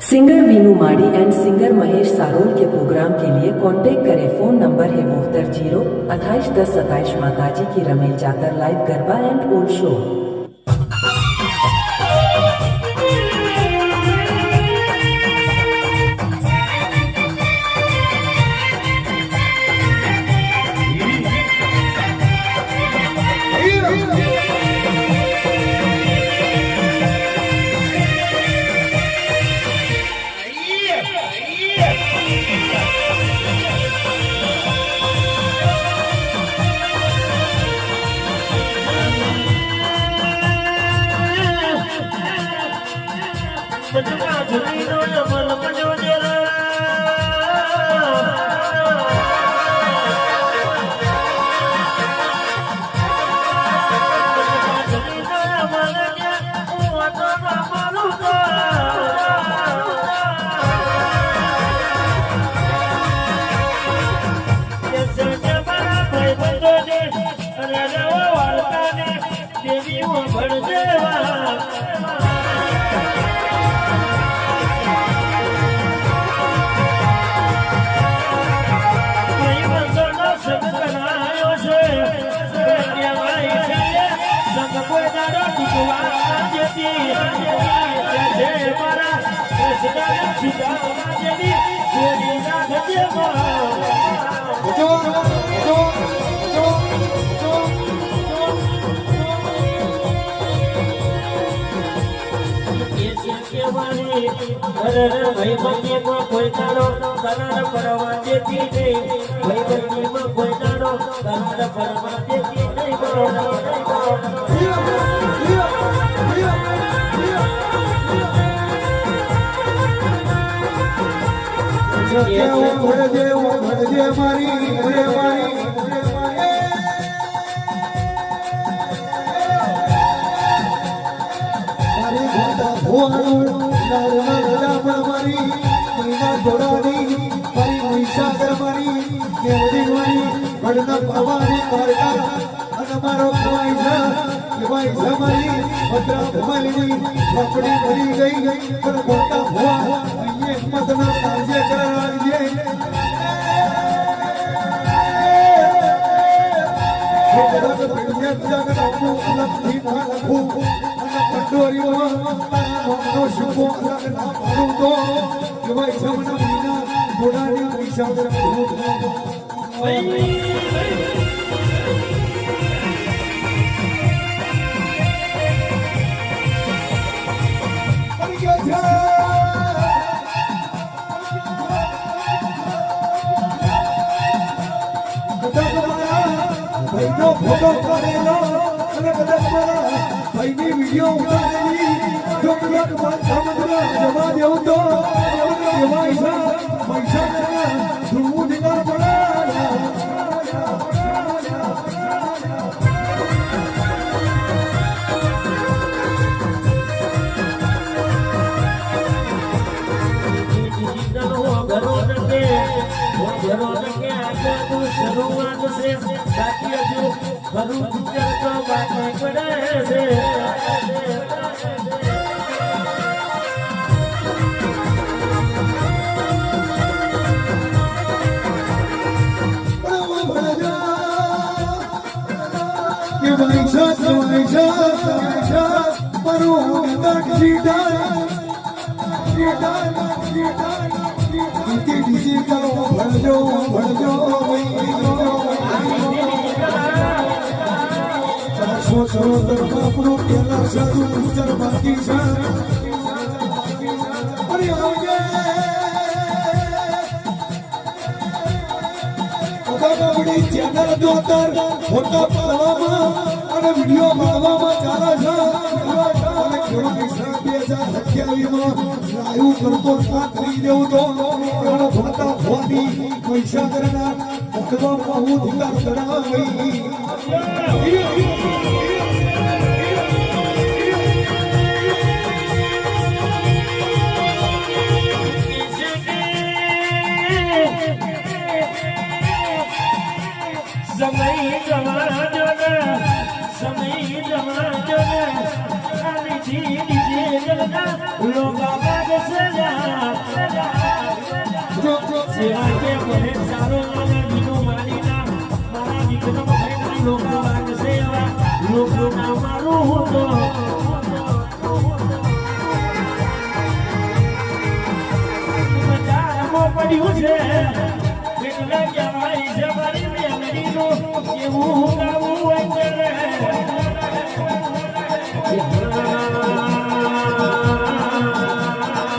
Singer Veenu माड़ी and singer Mahesh सारोल के programme के लिए कांटेक्ट करें। फोन नंबर है 72 0 28 10 27। माताजी की रमेल जाकर live garba and old show. भाई बंदी में कोई तारो करार परवा देती नहीं। भाई बंदी में कोई तारो करार परवा देती नहीं। समय जमा લોકા લાગશે સેવા કે મને સારો લાગે બીજું મારી ના મારા દીકરો ભાઈ લોકા લાગશે લોકો ના મારું હું તો પડ્યું છે એટલે કહેવાય છે મારી મેમરીનું એવું